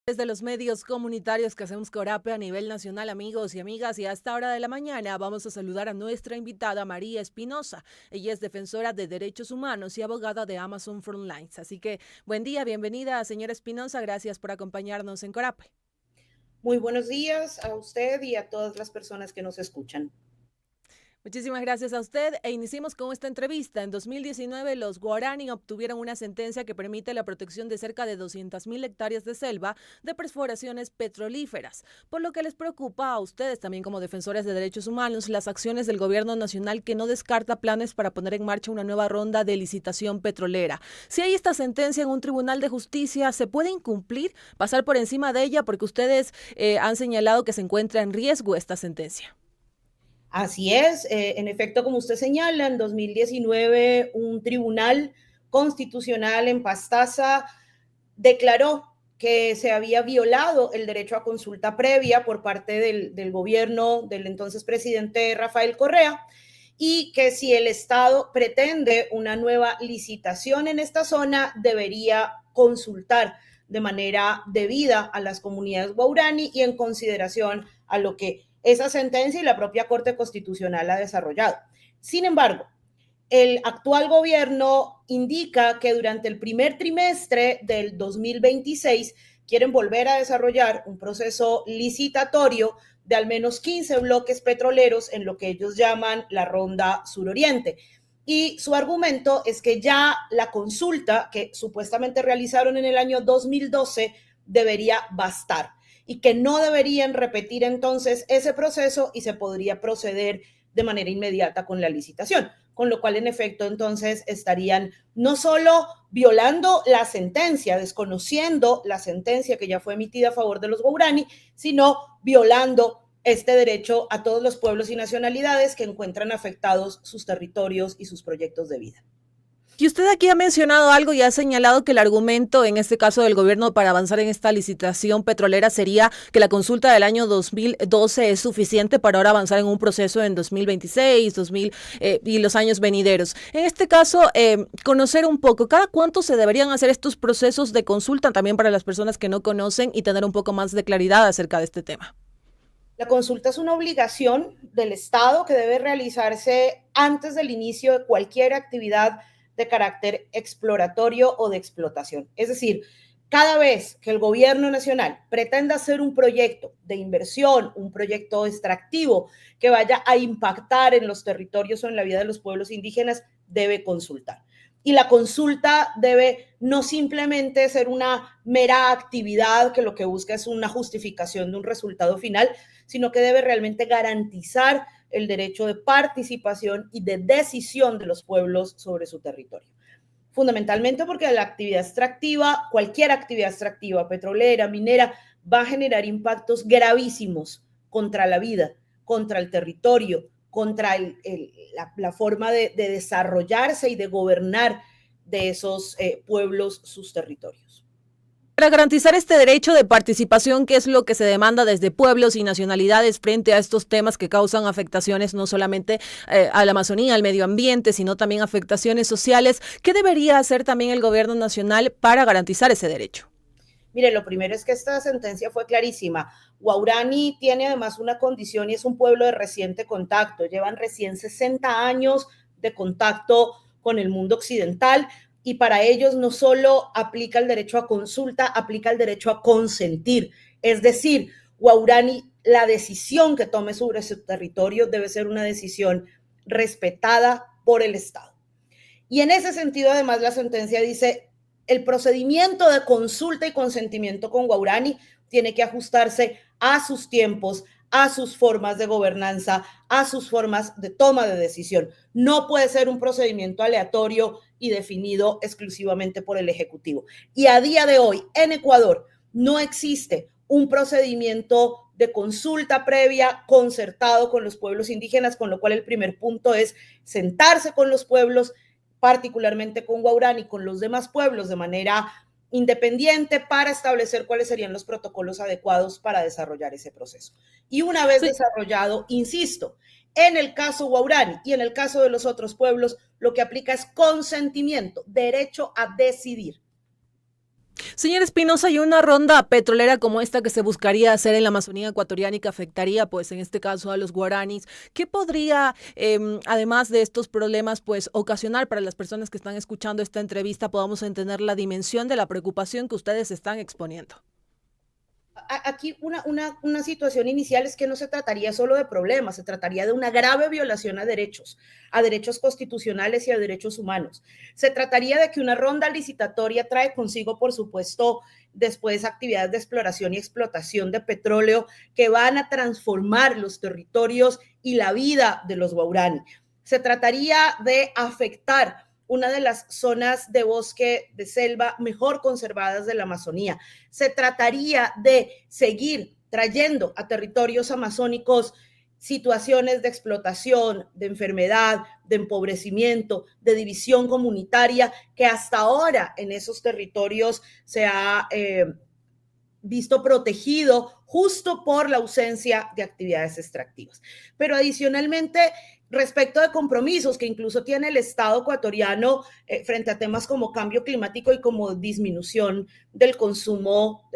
Desde los medios comunitarios que hacemos Corape a nivel nacional, amigos y amigas, y a esta hora de la mañana vamos a saludar a nuestra invitada María Espinosa. Ella es defensora de derechos humanos y abogada de Amazon Frontlines. Así que buen día, bienvenida, señora Espinosa, gracias por acompañarnos en Corape. Muy buenos días a usted y a todas las personas que nos escuchan. Muchísimas gracias a usted e iniciemos con esta entrevista. En 2019 los guaraní obtuvieron una sentencia que permite la protección de cerca de 200.000 hectáreas de selva de perforaciones petrolíferas, por lo que les preocupa a ustedes también como defensores de derechos humanos las acciones del gobierno nacional que no descarta planes para poner en marcha una nueva ronda de licitación petrolera. Si hay esta sentencia en un tribunal de justicia, ¿se puede incumplir, pasar por encima de ella porque ustedes han señalado que se encuentra en riesgo esta sentencia? Así es, en efecto, como usted señala, en 2019 un tribunal constitucional en Pastaza declaró que se había violado el derecho a consulta previa por parte del gobierno del entonces presidente Rafael Correa y que si el Estado pretende una nueva licitación en esta zona, debería consultar de manera debida a las comunidades guaraní y en consideración a lo que esa sentencia y la propia Corte Constitucional ha desarrollado. Sin embargo, el actual gobierno indica que durante el primer trimestre del 2026 quieren volver a desarrollar un proceso licitatorio de al menos 15 bloques petroleros en lo que ellos llaman la Ronda Suroriente. Y su argumento es que ya la consulta que supuestamente realizaron en el año 2012 debería bastar y que no deberían repetir entonces ese proceso y se podría proceder de manera inmediata con la licitación, con lo cual en efecto entonces estarían no solo violando la sentencia, desconociendo la sentencia que ya fue emitida a favor de los guaraní, sino violando este derecho a todos los pueblos y nacionalidades que encuentran afectados sus territorios y sus proyectos de vida. Y usted aquí ha mencionado algo y ha señalado que el argumento, en este caso del gobierno, para avanzar en esta licitación petrolera sería que la consulta del año 2012 es suficiente para ahora avanzar en un proceso en 2026, 2000 y los años venideros. En este caso, conocer un poco, ¿cada cuánto se deberían hacer estos procesos de consulta también para las personas que no conocen y tener un poco más de claridad acerca de este tema? La consulta es una obligación del Estado que debe realizarse antes del inicio de cualquier actividad de carácter exploratorio o de explotación. Es decir, cada vez que el gobierno nacional pretenda hacer un proyecto de inversión, un proyecto extractivo que vaya a impactar en los territorios o en la vida de los pueblos indígenas, debe consultar. Y la consulta debe no simplemente ser una mera actividad que lo que busca es una justificación de un resultado final, sino que debe realmente garantizar el derecho de participación y de decisión de los pueblos sobre su territorio. Fundamentalmente porque la actividad extractiva, cualquier actividad extractiva, petrolera, minera, va a generar impactos gravísimos contra la vida, contra el territorio, contra la forma de desarrollarse y de gobernar de esos pueblos, sus territorios. Para garantizar este derecho de participación, ¿qué es lo que se demanda desde pueblos y nacionalidades frente a estos temas que causan afectaciones no solamente a la Amazonía, al medio ambiente, sino también afectaciones sociales? ¿Qué debería hacer también el gobierno nacional para garantizar ese derecho? Mire, lo primero es que esta sentencia fue clarísima. Guaraní tiene además una condición y es un pueblo de reciente contacto. Llevan recién 60 años de contacto con el mundo occidental y para ellos no solo aplica el derecho a consulta, aplica el derecho a consentir. Es decir, Guaraní, la decisión que tome sobre su territorio debe ser una decisión respetada por el Estado. Y en ese sentido, además, la sentencia dice, el procedimiento de consulta y consentimiento con Guaraní tiene que ajustarse a sus tiempos, a sus formas de gobernanza, a sus formas de toma de decisión. No puede ser un procedimiento aleatorio y definido exclusivamente por el Ejecutivo. Y a día de hoy, en Ecuador, no existe un procedimiento de consulta previa concertado con los pueblos indígenas, con lo cual el primer punto es sentarse con los pueblos, particularmente con Guaraní y con los demás pueblos de manera independiente para establecer cuáles serían los protocolos adecuados para desarrollar ese proceso. Y una vez Sí. desarrollado, insisto, en el caso Guaraní y en el caso de los otros pueblos, lo que aplica es consentimiento, derecho a decidir. Señor Espinosa, ¿y una ronda petrolera como esta que se buscaría hacer en la Amazonía ecuatoriana y que afectaría, pues, en este caso a los guaraníes? ¿Qué podría, además de estos problemas, pues, ocasionar para las personas que están escuchando esta entrevista, podamos entender la dimensión de la preocupación que ustedes están exponiendo? Aquí una situación inicial es que no se trataría solo de problemas, se trataría de una grave violación a derechos constitucionales y a derechos humanos. Se trataría de que una ronda licitatoria trae consigo, por supuesto, después actividades de exploración y explotación de petróleo que van a transformar los territorios y la vida de los guaraní. Se trataría de afectar una de las zonas de bosque de selva mejor conservadas de la Amazonía. Se trataría de seguir trayendo a territorios amazónicos situaciones de explotación, de enfermedad, de empobrecimiento, de división comunitaria, que hasta ahora en esos territorios se ha visto protegido justo por la ausencia de actividades extractivas. Pero adicionalmente, respecto de compromisos que incluso tiene el Estado ecuatoriano frente a temas como cambio climático y como disminución del consumo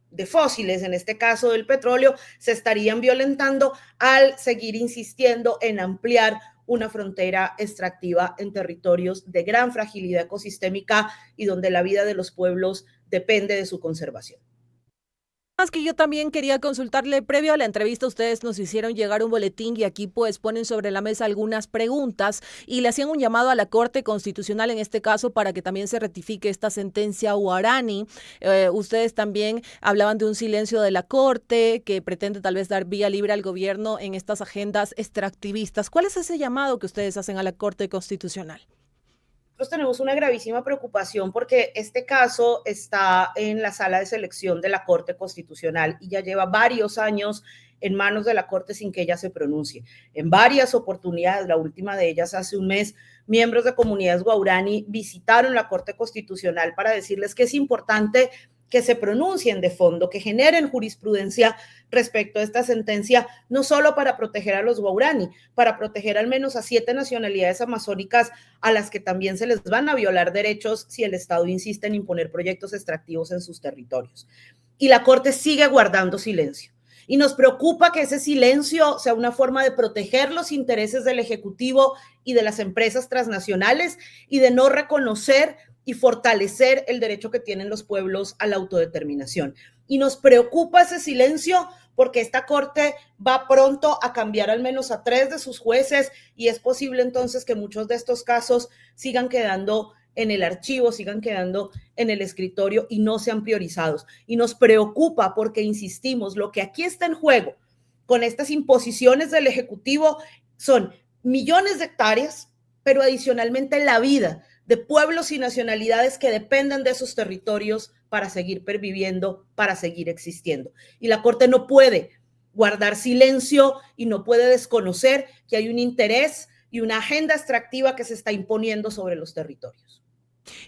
de fósiles, en este caso del petróleo, se estarían violentando al seguir insistiendo en ampliar una frontera extractiva en territorios de gran fragilidad ecosistémica y donde la vida de los pueblos depende de su conservación. Más que yo también quería consultarle, previo a la entrevista ustedes nos hicieron llegar un boletín y aquí pues ponen sobre la mesa algunas preguntas y le hacían un llamado a la Corte Constitucional en este caso para que también se rectifique esta sentencia guaraní. Ustedes también hablaban de un silencio de la Corte que pretende tal vez dar vía libre al gobierno en estas agendas extractivistas. ¿Cuál es ese llamado que ustedes hacen a la Corte Constitucional? Nosotros tenemos una gravísima preocupación porque este caso está en la sala de selección de la Corte Constitucional y ya lleva varios años en manos de la Corte sin que ella se pronuncie. En varias oportunidades, la última de ellas hace un mes, miembros de comunidades guaraní visitaron la Corte Constitucional para decirles que es importante que se pronuncien de fondo, que generen jurisprudencia respecto a esta sentencia, no solo para proteger a los guaraní, para proteger al menos a 7 nacionalidades amazónicas a las que también se les van a violar derechos si el Estado insiste en imponer proyectos extractivos en sus territorios. Y la Corte sigue guardando silencio. Y nos preocupa que ese silencio sea una forma de proteger los intereses del Ejecutivo y de las empresas transnacionales y de no reconocer y fortalecer el derecho que tienen los pueblos a la autodeterminación. Y nos preocupa ese silencio porque esta Corte va pronto a cambiar al menos a 3 de sus jueces y es posible entonces que muchos de estos casos sigan quedando en el archivo, sigan quedando en el escritorio y no sean priorizados. Y nos preocupa porque, insistimos, lo que aquí está en juego con estas imposiciones del Ejecutivo son millones de hectáreas, pero adicionalmente la vida de pueblos y nacionalidades que dependen de esos territorios para seguir perviviendo, para seguir existiendo. Y la Corte no puede guardar silencio y no puede desconocer que hay un interés y una agenda extractiva que se está imponiendo sobre los territorios.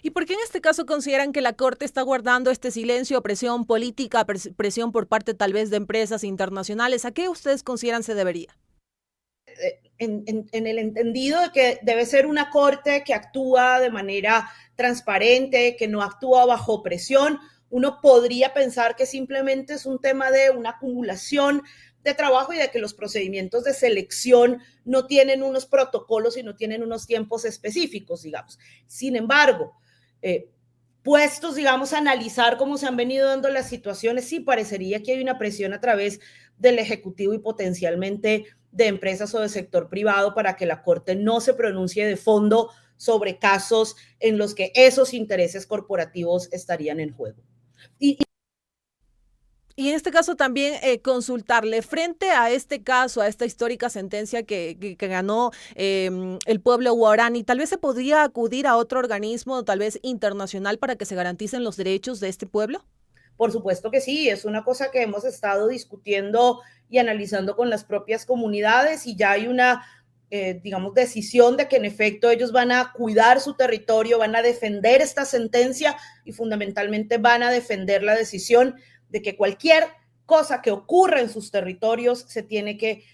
¿Y por qué en este caso consideran que la Corte está guardando este silencio, presión política, presión por parte tal vez de empresas internacionales? ¿A qué ustedes consideran se debería? En el entendido de que debe ser una Corte que actúa de manera transparente, que no actúa bajo presión. Uno podría pensar que simplemente es un tema de una acumulación de trabajo y de que los procedimientos de selección no tienen unos protocolos y no tienen unos tiempos específicos, digamos. Sin embargo, puestos, digamos, a analizar cómo se han venido dando las situaciones, sí parecería que hay una presión a través del Ejecutivo y potencialmente de empresas o de sector privado para que la Corte no se pronuncie de fondo sobre casos en los que esos intereses corporativos estarían en juego. Y en este caso también consultarle, frente a este caso, a esta histórica sentencia que ganó el pueblo guaraní, tal vez se podría acudir a otro organismo, tal vez internacional, para que se garanticen los derechos de este pueblo. Por supuesto que sí, es una cosa que hemos estado discutiendo y analizando con las propias comunidades y ya hay una, digamos, decisión de que en efecto ellos van a cuidar su territorio, van a defender esta sentencia y fundamentalmente van a defender la decisión de que cualquier cosa que ocurra en sus territorios se tiene que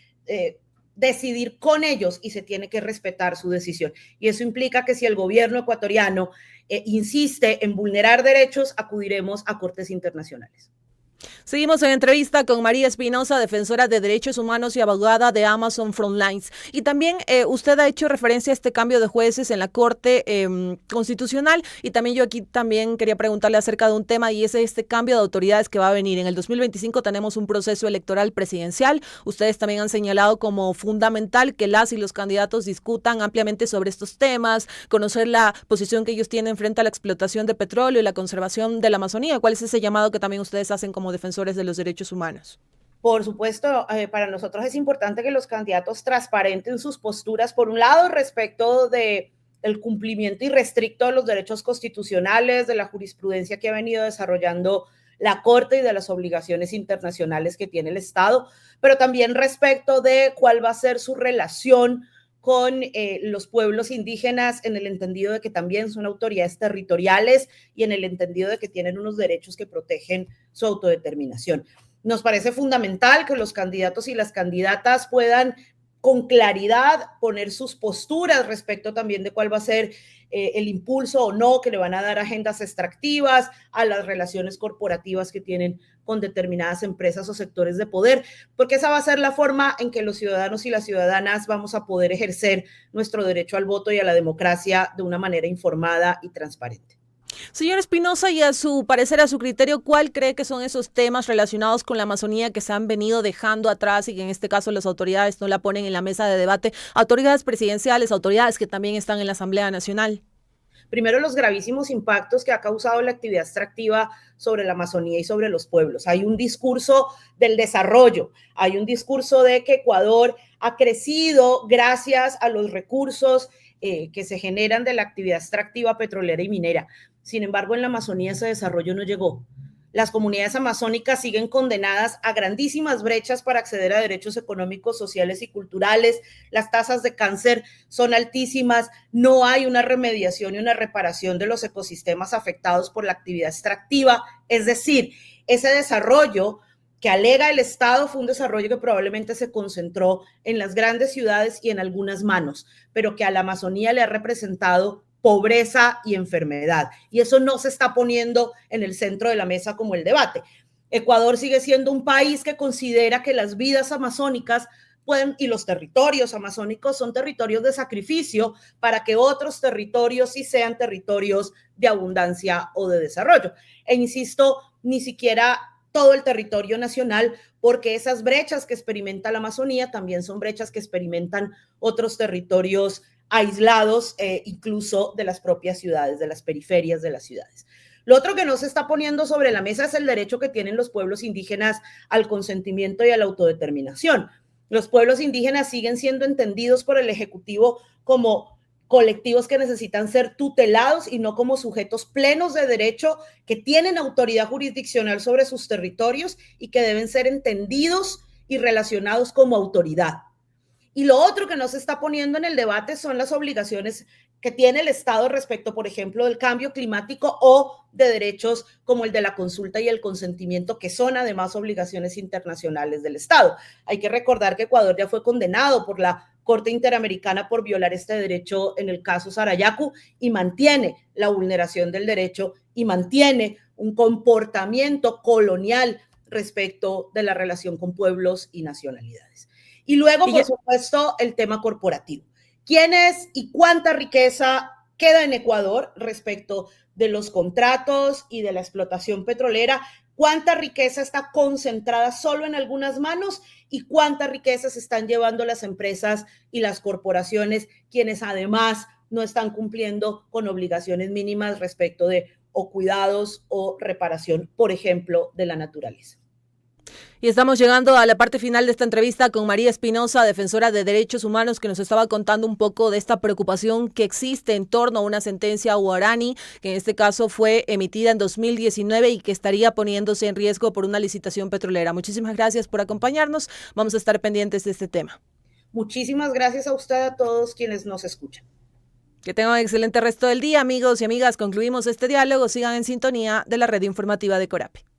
decidir con ellos y se tiene que respetar su decisión. Y eso implica que si el gobierno ecuatoriano insiste en vulnerar derechos, acudiremos a cortes internacionales. Seguimos en entrevista con María Espinosa, defensora de derechos humanos y abogada de Amazon Frontlines. Y también usted ha hecho referencia a este cambio de jueces en la Corte Constitucional, y también yo aquí también quería preguntarle acerca de un tema, y es este cambio de autoridades que va a venir. En el 2025 tenemos un proceso electoral presidencial. Ustedes también han señalado como fundamental que las y los candidatos discutan ampliamente sobre estos temas, conocer la posición que ellos tienen frente a la explotación de petróleo y la conservación de la Amazonía. ¿Cuál es ese llamado que también ustedes hacen como defensores de los derechos humanos? Por supuesto, para nosotros es importante que los candidatos transparenten sus posturas, por un lado, respecto de el cumplimiento irrestricto de los derechos constitucionales, de la jurisprudencia que ha venido desarrollando la Corte y de las obligaciones internacionales que tiene el Estado, pero también respecto de cuál va a ser su relación con los pueblos indígenas, en el entendido de que también son autoridades territoriales y en el entendido de que tienen unos derechos que protegen su autodeterminación. Nos parece fundamental que los candidatos y las candidatas puedan con claridad poner sus posturas respecto también de cuál va a ser el impulso o no que le van a dar agendas extractivas a las relaciones corporativas que tienen con determinadas empresas o sectores de poder, porque esa va a ser la forma en que los ciudadanos y las ciudadanas vamos a poder ejercer nuestro derecho al voto y a la democracia de una manera informada y transparente. Señor Espinosa, y a su parecer, a su criterio, ¿cuál cree que son esos temas relacionados con la Amazonía que se han venido dejando atrás y que en este caso las autoridades no la ponen en la mesa de debate? Autoridades presidenciales, autoridades que también están en la Asamblea Nacional. Primero, los gravísimos impactos que ha causado la actividad extractiva sobre la Amazonía y sobre los pueblos. Hay un discurso del desarrollo, hay un discurso de que Ecuador ha crecido gracias a los recursos que se generan de la actividad extractiva petrolera y minera. Sin embargo, en la Amazonía ese desarrollo no llegó. Las comunidades amazónicas siguen condenadas a grandísimas brechas para acceder a derechos económicos, sociales y culturales. Las tasas de cáncer son altísimas. No hay una remediación y una reparación de los ecosistemas afectados por la actividad extractiva. Es decir, ese desarrollo que alega el Estado fue un desarrollo que probablemente se concentró en las grandes ciudades y en algunas manos, pero que a la Amazonía le ha representado pobreza y enfermedad. Y eso no se está poniendo en el centro de la mesa como el debate. Ecuador sigue siendo un país que considera que las vidas amazónicas pueden, y los territorios amazónicos son territorios de sacrificio para que otros territorios sí sean territorios de abundancia o de desarrollo. E insisto, ni siquiera todo el territorio nacional, porque esas brechas que experimenta la Amazonía también son brechas que experimentan otros territorios aislados, incluso de las propias ciudades, de las periferias de las ciudades. Lo otro que no se está poniendo sobre la mesa es el derecho que tienen los pueblos indígenas al consentimiento y a la autodeterminación. Los pueblos indígenas siguen siendo entendidos por el Ejecutivo como colectivos que necesitan ser tutelados y no como sujetos plenos de derecho que tienen autoridad jurisdiccional sobre sus territorios y que deben ser entendidos y relacionados como autoridad. Y lo otro que no se está poniendo en el debate son las obligaciones que tiene el Estado respecto, por ejemplo, del cambio climático o de derechos como el de la consulta y el consentimiento, que son además obligaciones internacionales del Estado. Hay que recordar que Ecuador ya fue condenado por la Corte Interamericana por violar este derecho en el caso Sarayaku y mantiene la vulneración del derecho y mantiene un comportamiento colonial respecto de la relación con pueblos y nacionalidades. Y luego, por supuesto, el tema corporativo. ¿Quién es y cuánta riqueza queda en Ecuador respecto de los contratos y de la explotación petrolera? ¿Cuánta riqueza está concentrada solo en algunas manos? ¿Y cuánta riqueza se están llevando las empresas y las corporaciones, quienes además no están cumpliendo con obligaciones mínimas respecto de o cuidados o reparación, por ejemplo, de la naturaleza? Y estamos llegando a la parte final de esta entrevista con María Espinosa, defensora de derechos humanos, que nos estaba contando un poco de esta preocupación que existe en torno a una sentencia guaraní, que en este caso fue emitida en 2019 y que estaría poniéndose en riesgo por una licitación petrolera. Muchísimas gracias por acompañarnos. Vamos a estar pendientes de este tema. Muchísimas gracias a usted, a todos quienes nos escuchan. Que tengan un excelente resto del día, amigos y amigas. Concluimos este diálogo. Sigan en sintonía de la red informativa de Corape.